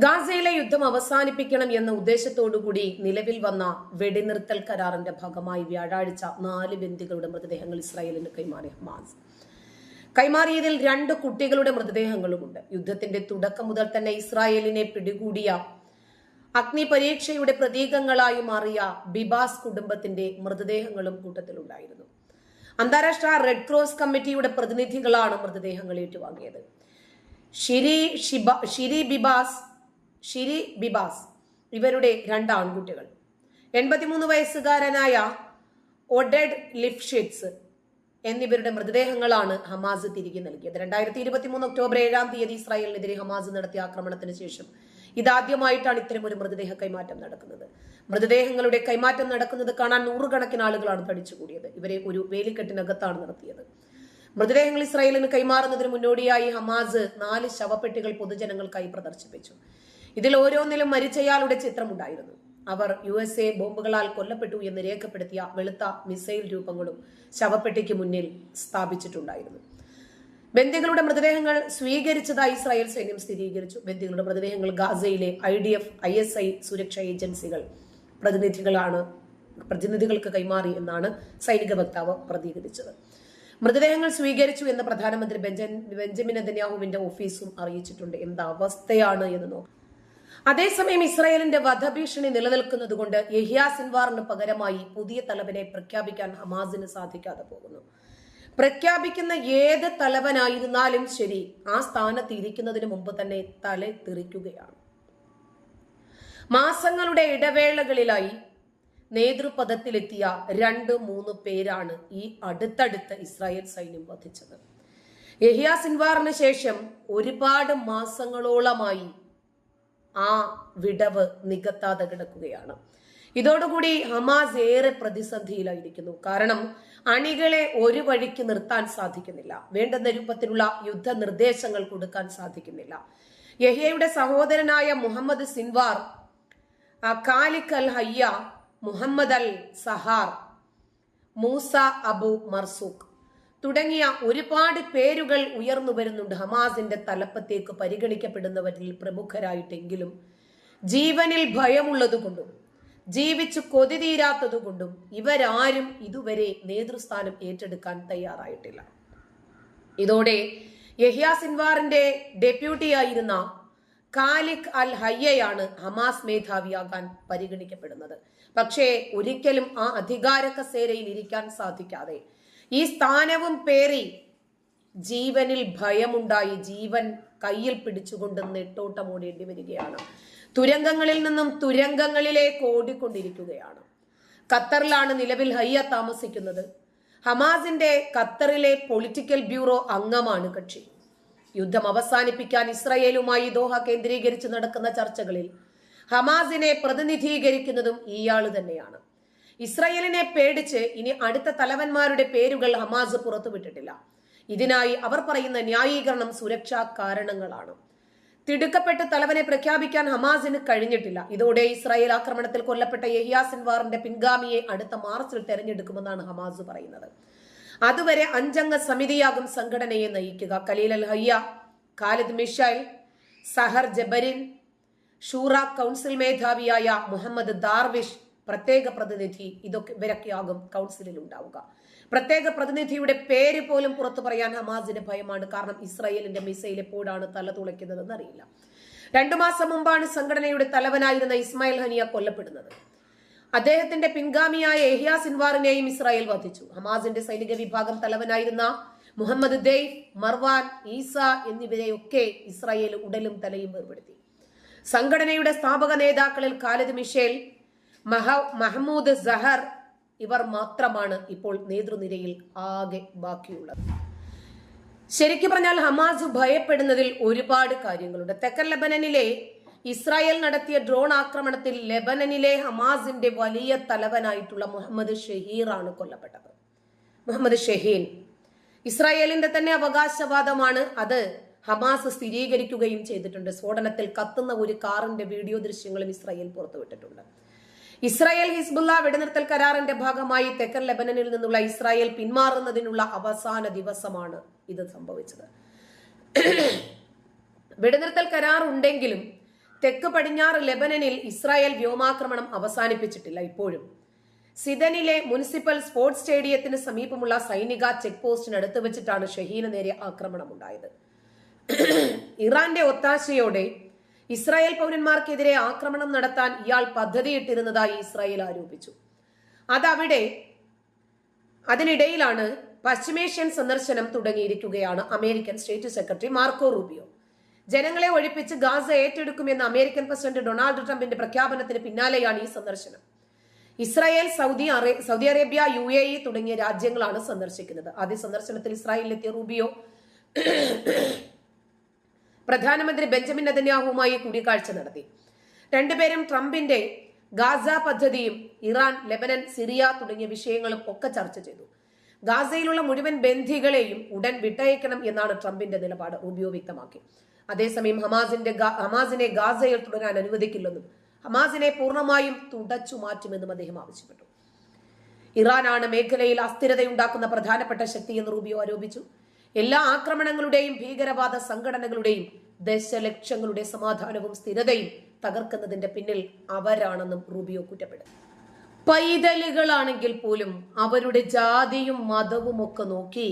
ഗാസയിലെ യുദ്ധം അവസാനിപ്പിക്കണം എന്ന ഉദ്ദേശത്തോടുകൂടി നിലവിൽ വന്ന വെടിനിർത്തൽ കരാറിന്റെ ഭാഗമായി വ്യാഴാഴ്ച 4 ബന്ദികളുടെ മൃതദേഹങ്ങൾ ഇസ്രായേലിന് കൈമാറി ഹമാസ്. കൈമാറിയതിൽ 2 കുട്ടികളുടെ മൃതദേഹങ്ങളുമുണ്ട്. യുദ്ധത്തിന്റെ തുടക്കം മുതൽ തന്നെ ഇസ്രായേലിനെ പിടികൂടിയ അഗ്നി പരീക്ഷയുടെ പ്രതീകങ്ങളായി മാറിയ ബിബാസ് കുടുംബത്തിന്റെ മൃതദേഹങ്ങളും കൂട്ടത്തിലുണ്ടായിരുന്നു. അന്താരാഷ്ട്ര റെഡ് ക്രോസ് കമ്മിറ്റിയുടെ പ്രതിനിധികളാണ് മൃതദേഹങ്ങൾ ഏറ്റുവാങ്ങിയത്. ഷിരി ബിബാസ് ഇവരുടെ 2 ആൺകുട്ടികൾ, 83 വയസ്സുകാരനായ ഒഡെഡ് ലിഫ്ഷിറ്റ്സ് എന്നിവരുടെ മൃതദേഹങ്ങളാണ് ഹമാസ് തിരികെ നൽകിയത്. 2023 ഒക്ടോബർ 7-ാം തീയതി ഇസ്രായേലിനെതിരെ ഹമാസ് നടത്തിയ ആക്രമണത്തിന് ശേഷം ഇതാദ്യമായിട്ടാണ് ഇത്തരമൊരു മൃതദേഹ കൈമാറ്റം നടക്കുന്നത്. മൃതദേഹങ്ങളുടെ കൈമാറ്റം നടക്കുന്നത് കാണാൻ 100 കണക്കിന് ആളുകളാണ് തടിച്ചുകൂടിയത്. ഇവരെ ഒരു വേലിക്കെട്ടിനകത്താണ് നടത്തിയത്. മൃതദേഹങ്ങൾ ഇസ്രായേലിന് കൈമാറുന്നതിന് മുന്നോടിയായി ഹമാസ് 4 ശവപ്പെട്ടികൾ പൊതുജനങ്ങൾക്കായി പ്രദർശിപ്പിച്ചു. ഇതിൽ ഓരോന്നിലും മരിച്ചയാളുടെ ചിത്രമുണ്ടായിരുന്നു. അവർ USA ബോംബുകളാൽ കൊല്ലപ്പെട്ടു എന്ന് രേഖപ്പെടുത്തിയ വെളുത്ത മിസൈൽ രൂപങ്ങളും ശവപ്പെട്ടിക്ക് മുന്നിൽ സ്ഥാപിച്ചിട്ടുണ്ടായിരുന്നു. ബന്ദികളുടെ മൃതദേഹങ്ങൾ സ്വീകരിച്ചതായി ഇസ്രായേൽ സൈന്യം സ്ഥിരീകരിച്ചു. ബന്ദികളുടെ മൃതദേഹങ്ങൾ ഗാസയിലെ IDF, ISI സുരക്ഷാ ഏജൻസികൾ പ്രതിനിധികൾക്ക് കൈമാറി എന്നാണ് സൈനിക വക്താവ് പ്രതികരിച്ചത്. മൃതദേഹങ്ങൾ സ്വീകരിച്ചു എന്ന് പ്രധാനമന്ത്രി ബെഞ്ചമിൻ നെതന്യാഹുവിന്റെ ഓഫീസും അറിയിച്ചിട്ടുണ്ട്. എന്താ അവസ്ഥയാണ് എന്ന് നോക്കാം. അതേസമയം ഇസ്രായേലിന്റെ വധഭീഷണി നിലനിൽക്കുന്നത് കൊണ്ട് യഹ്യാ സിൻവാറിന് പകരമായി പുതിയ തലവനെ പ്രഖ്യാപിക്കാൻ ഹമാസിന് സാധിക്കാതെ പോകുന്നു. പ്രഖ്യാപിക്കുന്ന ഏത് തലവനായിരുന്നാലും ശരി, ആ സ്ഥാനത്ത് ഇരിക്കുന്നതിന് മുമ്പ് തന്നെ തല തെറിക്കുകയാണ്. മാസങ്ങളുടെ ഇടവേളകളിലായി നേതൃപദത്തിലെത്തിയ 2-3 പേരാണ് ഈ അടുത്തടുത്ത് ഇസ്രായേൽ സൈന്യം വധിച്ചത്. യഹ്യാ സിൻവാറിന് ശേഷം ഒരുപാട് മാസങ്ങളോളമായി ആ വിടവ് നികത്താതെ കിടക്കുകയാണ്. ഇതോടുകൂടി ഹമാസ് ഏറെ പ്രതിസന്ധിയിലായിരിക്കുന്നു. കാരണം അണികളെ ഒരു വഴിക്ക് നിർത്താൻ സാധിക്കുന്നില്ല. വേണ്ടുന്ന രൂപത്തിലുള്ള യുദ്ധ നിർദ്ദേശങ്ങൾ കൊടുക്കാൻ സാധിക്കുന്നില്ല. യഹ്യയുടെ സഹോദരനായ മുഹമ്മദ് സിൻവാർ, ഖാലിഖ് അൽ ഹയ്യ, മുഹമ്മദ് അൽ സഹാർ, മൂസ അബു മർസൂഖ് തുടങ്ങിയ ഒരുപാട് പേരുകൾ ഉയർന്നു വരുന്നുണ്ട്. ഹമാസിന്റെ തലപ്പത്തേക്ക് പരിഗണിക്കപ്പെടുന്നവരിൽ പ്രമുഖരായിട്ടെങ്കിലും ജീവനിൽ ഭയമുള്ളതുകൊണ്ടും ജീവിച്ചു കൊതി തീരാത്തതുകൊണ്ടും ഇവരാരും ഇതുവരെ നേതൃസ്ഥാനം ഏറ്റെടുക്കാൻ തയ്യാറായിട്ടില്ല. ഇതോടെ യഹ്യാ സിൻവാറിന്റെ ഡെപ്യൂട്ടിയായിരുന്ന ഖാലിഖ് അൽ ഹയ്യയാണ് ഹമാസ് മേധാവിയാകാൻ പരിഗണിക്കപ്പെടുന്നത്. പക്ഷേ ഒരിക്കലും ആ അധികാര കസേരയിൽ ഇരിക്കാൻ സാധിക്കാതെ ഈ സ്ഥാനവും പേറി ജീവനിൽ ഭയമുണ്ടായി ജീവൻ കയ്യിൽ പിടിച്ചുകൊണ്ട് നെട്ടോട്ടമോടേണ്ടി വരികയാണ്. തുരങ്കങ്ങളിൽ നിന്നും തുരങ്കങ്ങളിലേക്ക് ഓടിക്കൊണ്ടിരിക്കുകയാണ്. ഖത്തറിലാണ് നിലവിൽ ഹയ്യ താമസിക്കുന്നത്. ഹമാസിന്റെ ഖത്തറിലെ പൊളിറ്റിക്കൽ ബ്യൂറോ അംഗമാണ് കക്ഷി. യുദ്ധം അവസാനിപ്പിക്കാൻ ഇസ്രായേലുമായി ദോഹ കേന്ദ്രീകരിച്ച് നടക്കുന്ന ചർച്ചകളിൽ ഹമാസിനെ പ്രതിനിധീകരിക്കുന്നതും ഇയാള് തന്നെയാണ്. ഇസ്രായേലിനെ പേടിച്ച് ഇനി അടുത്ത തലവന്മാരുടെ പേരുകൾ ഹമാസ് പുറത്തുവിട്ടിട്ടില്ല. ഇതിനായി അവർ പറയുന്ന ന്യായീകരണം സുരക്ഷാ കാരണങ്ങളാണ്. തിടുക്കപ്പെട്ട് തലവനെ പ്രഖ്യാപിക്കാൻ ഹമാസിന് കഴിഞ്ഞിട്ടില്ല. ഇതോടെ ഇസ്രായേൽ ആക്രമണത്തിൽ കൊല്ലപ്പെട്ട യഹ്യാ സിൻവാറിന്റെ പിൻഗാമിയെ അടുത്ത മാർച്ചിൽ തെരഞ്ഞെടുക്കുമെന്നാണ് ഹമാസ് പറയുന്നത്. അതുവരെ 5 അംഗ സമിതിയാകും സംഘടനയെ നയിക്കുക. Khalil al Hayya, Khalid Mishal, Zaher Jabarin, Shura council മേധാവിയായ മുഹമ്മദ് ദാർവിഷ്, പ്രത്യേക പ്രതിനിധി, ഇവരൊക്കെയാകും കൗൺസിലിൽ ഉണ്ടാവുക. പ്രത്യേക പ്രതിനിധിയുടെ പേര് പോലും പുറത്തു പറയാൻ ഹമാസിന് ഭയമാണ്. കാരണം ഇസ്രായേലിന്റെ മിസൈൽ എപ്പോഴാണ് തല തുളയ്ക്കുന്നതെന്ന് അറിയില്ല. 2 മാസം മുമ്പാണ് സംഘടനയുടെ തലവനായിരുന്ന ഇസ്മായിൽ ഹനിയ കൊല്ലപ്പെടുന്നത്. അദ്ദേഹത്തിന്റെ പിൻഗാമിയായ യഹ്യാ സിൻവാറിനെയും ഇസ്രായേൽ വധിച്ചു. ഹമാസിന്റെ സൈനിക വിഭാഗം തലവനായിരുന്ന മുഹമ്മദ് ദെയ്ഫ്, മർവാൻ, ഈസ എന്നിവരെയൊക്കെ ഇസ്രായേൽ ഉടലും തലയും വേർപെടുത്തി. സംഘടനയുടെ സ്ഥാപക നേതാക്കളിൽ ഖാലിദ് മിഷേൽ, മഹ്മൂദ് സഹർ ഇവർ മാത്രമാണ് ഇപ്പോൾ നേതൃനിരയിൽ ആകെ ബാക്കിയുള്ളത്. ശരിക്കു പറഞ്ഞാൽ ഹമാസ് ഭയപ്പെടുന്നതിൽ ഒരുപാട് കാര്യങ്ങളുണ്ട്. തെക്കൻ ലെബനനിലെ ഇസ്രായേൽ നടത്തിയ ഡ്രോൺ ആക്രമണത്തിൽ ലെബനനിലെ ഹമാസിന്റെ വലിയ തലവനായിട്ടുള്ള മുഹമ്മദ് ഷഹീർ ആണ് കൊല്ലപ്പെട്ടത്. മുഹമ്മദ് ഷഹീൻ ഇസ്രായേലിന്റെ തന്നെ അവകാശവാദമാണ്. അത് ഹമാസ് സ്ഥിരീകരിക്കുകയും ചെയ്തിട്ടുണ്ട്. സ്ഫോടനത്തിൽ കത്തുന്ന ഒരു കാറിന്റെ വീഡിയോ ദൃശ്യങ്ങളും ഇസ്രായേൽ പുറത്തുവിട്ടിട്ടുണ്ട്. ഇസ്രായേൽ ഹിസ്ബുള്ള വെടിനിർത്തൽ കരാറിന്റെ ഭാഗമായി തെക്കൻ ലെബനനിൽ നിന്നുള്ള ഇസ്രായേൽ പിന്മാറുന്നതിനുള്ള അവസാന ദിവസമാണ് ഇത് സംഭവിച്ചത്. വെടിനിർത്തൽ കരാർ ഉണ്ടെങ്കിലും തെക്ക് പടിഞ്ഞാറ് ലെബനനിൽ ഇസ്രായേൽ വ്യോമാക്രമണം അവസാനിപ്പിച്ചിട്ടില്ല. ഇപ്പോഴും സിദനിലെ മുനിസിപ്പൽ സ്പോർട്സ് സ്റ്റേഡിയത്തിന് സമീപമുള്ള സൈനിക ചെക്ക് പോസ്റ്റിനടുത്ത് വെച്ചിട്ടാണ് ഷഹീന് നേരെ ആക്രമണം ഉണ്ടായത്. ഇറാന്റെ ഒത്താശയോടെ ഇസ്രായേൽ പൗരന്മാർക്കെതിരെ ആക്രമണം നടത്താൻ ഇയാൾ പദ്ധതിയിട്ടിരുന്നതായി ഇസ്രായേൽ ആരോപിച്ചു. അതിനിടയിലാണ് പശ്ചിമേഷ്യൻ സന്ദർശനം തുടങ്ങിയിരിക്കുകയാണ് American state secretary Marco Rubio. ജനങ്ങളെ ഒഴിപ്പിച്ച് ഗാസ ഏറ്റെടുക്കുമെന്ന് അമേരിക്കൻ പ്രസിഡന്റ് ഡൊണാൾഡ് ട്രംപിന്റെ പ്രഖ്യാപനത്തിന് പിന്നാലെയാണ് ഈ സന്ദർശനം. ഇസ്രായേൽ, സൗദി അറേബ്യ, UAE തുടങ്ങിയ രാജ്യങ്ങളാണ് സന്ദർശിക്കുന്നത്. ആദ്യ സന്ദർശനത്തിൽ ഇസ്രായേലിലെത്തിയ റൂബിയോ പ്രധാനമന്ത്രി ബെഞ്ചമിൻ നെതന്യാഹുവുമായി കൂടിക്കാഴ്ച നടത്തി. രണ്ടുപേരും ട്രംപിന്റെ ഗാസ പദ്ധതിയും ഇറാൻ, ലെബനൻ, സിറിയ തുടങ്ങിയ വിഷയങ്ങളും ഒക്കെ ചർച്ച ചെയ്തു. ഗാസയിലുള്ള മുഴുവൻ ബന്ധികളെയും ഉടൻ വിട്ടയക്കണം എന്നാണ് ട്രംപിന്റെ നിലപാട് റൂബിയോ വ്യക്തമാക്കി. അതേസമയം ഹമാസിനെ ഗാസയിൽ തുടരാൻ അനുവദിക്കില്ലെന്നും ഹമാസിനെ പൂർണ്ണമായും തുടച്ചു മാറ്റുമെന്നും അദ്ദേഹം ആവശ്യപ്പെട്ടു. ഇറാനാണ് മേഖലയിൽ അസ്ഥിരതയുണ്ടാക്കുന്ന പ്രധാനപ്പെട്ട ശക്തിയെന്ന് റൂബിയോ ആരോപിച്ചു. എല്ലാ ആക്രമണങ്ങളുടെയും ഭീകരവാദ സംഘടനകളുടെയും ദശലക്ഷങ്ങളുടെ സമാധാനവും സ്ഥിരതയും തകർക്കുന്നതിന്റെ പിന്നിൽ അവരാണെന്നും റൂബിയോ കുറ്റപ്പെടുത്തി. പൈതലുകളാണെങ്കിൽ പോലും അവരുടെ ജാതിയും മതവും ഒക്കെ നോക്കി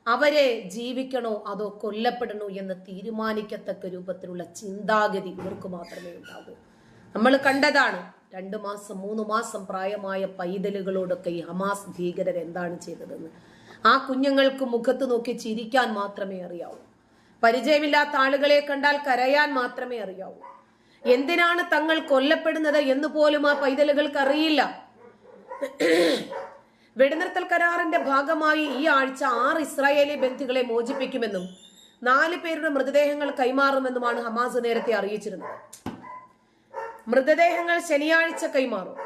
അവരെ ജീവിക്കണോ അതോ കൊല്ലപ്പെടണോ എന്ന് തീരുമാനിക്കത്തക്ക രൂപത്തിലുള്ള ചിന്താഗതി ഇവർക്ക് മാത്രമേ ഉണ്ടാകൂ. നമ്മൾ കണ്ടതാണ് 2 മാസം 3 മാസം പ്രായമായ പൈതലുകളോടൊക്കെ ഈ ഹമാസ് ഭീകരർ എന്താണ് ചെയ്തതെന്ന്. ആ കുഞ്ഞുങ്ങൾക്ക് മുഖത്ത് നോക്കി ചിരിക്കാൻ മാത്രമേ അറിയാവൂ. പരിചയമില്ലാത്ത ആളുകളെ കണ്ടാൽ കരയാൻ മാത്രമേ അറിയാവൂ. എന്തിനാണ് തങ്ങൾ കൊല്ലപ്പെടുന്നത് എന്ന് പോലും ആ പൈതലുകൾക്ക് അറിയില്ല. വെടിനിർത്തൽ കരാറിന്റെ ഭാഗമായി ഈ ആഴ്ച 6 ഇസ്രായേലി ബന്ദികളെ മോചിപ്പിക്കുമെന്നും 4 പേരുടെ മൃതദേഹങ്ങൾ കൈമാറുമെന്നുമാണ് ഹമാസ് നേരത്തെ അറിയിച്ചിരുന്നത്. മൃതദേഹങ്ങൾ ശനിയാഴ്ച കൈമാറും.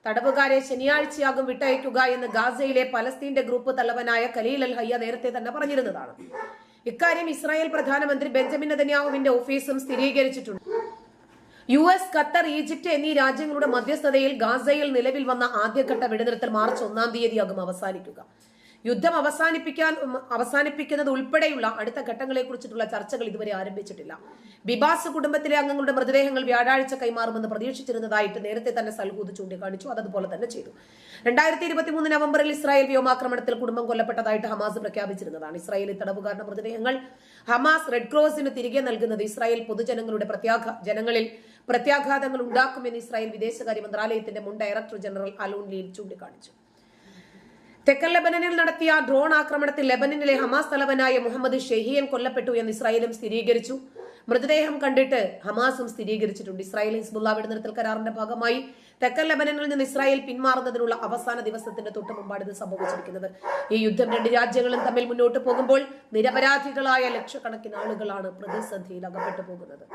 തടവുകാരെ ശനിയാഴ്ചയാകും വിട്ടയക്കുക എന്ന് ഗാസയിലെ പലസ്തീന്റെ ഗ്രൂപ്പ് തലവനായ ഖലീൽ അൽ ഹയ്യ നേരത്തെ തന്നെ പറഞ്ഞിരുന്നതാണ്. ഇക്കാര്യം ഇസ്രായേൽ പ്രധാനമന്ത്രി ബെഞ്ചമിൻ നെതന്യാഹുവിന്റെ ഓഫീസും സ്ഥിരീകരിച്ചിട്ടുണ്ട്. US, ഖത്തർ, ഈജിപ്റ്റ് എന്നീ രാജ്യങ്ങളുടെ മധ്യസ്ഥതയിൽ ഗാസയിൽ നിലവിൽ വന്ന ആദ്യഘട്ട വെടിനിർത്തൽ മാർച്ച് 1-ാം തീയതിയാകും അവസാനിക്കുക. യുദ്ധം അവസാനിപ്പിക്കുന്നത് ഉൾപ്പെടെയുള്ള അടുത്ത ഘട്ടങ്ങളെ കുറിച്ചിട്ടുള്ള ചർച്ചകൾ ഇതുവരെ ആരംഭിച്ചിട്ടില്ല. ബിബാസ് കുടുംബത്തിലെ അംഗങ്ങളുടെ മൃതദേഹങ്ങൾ വ്യാഴാഴ്ച കൈമാറുമെന്ന് പ്രതീക്ഷിച്ചിരുന്നതായിട്ട് നേരത്തെ തന്നെ സൽഹൂദ് ചൂണ്ടിക്കാണിച്ചു. അതുപോലെ തന്നെ ചെയ്തു. 2023 നവംബറിൽ ഇസ്രായേൽ വ്യോമാക്രമണത്തിൽ കുടുംബം കൊല്ലപ്പെട്ടതായിട്ട് ഹമാസ് പ്രഖ്യാപിച്ചിരുന്നതാണ്. ഇസ്രായേലി തടവുകാരുടെ മൃതദേഹങ്ങൾ ഹമാസ് റെഡ് ക്രോസിന് തിരികെ നൽകുന്നത് ഇസ്രായേൽ പൊതുജനങ്ങളുടെ ജനങ്ങളിൽ പ്രത്യാഘാതങ്ങൾ ഉണ്ടാക്കുമെന്ന് ഇസ്രായേൽ വിദേശകാര്യ മന്ത്രാലയത്തിന്റെ മുൻ ഡയറക്ടർ ജനറൽ അലൂൺ ലീൽ ചൂണ്ടിക്കാണിച്ചു. തെക്കൻ ലെബനനിൽ നടത്തിയ ഡ്രോൺ ആക്രമണത്തിൽ ലെബനനിലെ ഹമാസ് തലവനായ മുഹമ്മദ് ഷെഹിയൻ കൊല്ലപ്പെട്ടു എന്ന് ഇസ്രായേലും സ്ഥിരീകരിച്ചു. മൃതദേഹം കണ്ടിട്ട് ഹമാസും സ്ഥിരീകരിച്ചിട്ടുണ്ട്. ഇസ്രായേൽ ഹിസ്ബുള്ള വെടിനിർത്തൽ കരാറിന്റെ ഭാഗമായി തെക്കൻ ലെബനനിൽ നിന്ന് ഇസ്രായേൽ പിന്മാറുന്നതിനുള്ള അവസാന ദിവസത്തിന്റെ തൊട്ട് മുമ്പാണ് ഇത് സംഭവിച്ചിരിക്കുന്നത്. ഈ യുദ്ധം 2 രാജ്യങ്ങളും തമ്മിൽ മുന്നോട്ട് പോകുമ്പോൾ നിരപരാധികളായ ലക്ഷക്കണക്കിന് ആളുകളാണ് പ്രതിസന്ധിയിൽ അകപ്പെട്ടു പോകുന്നത്.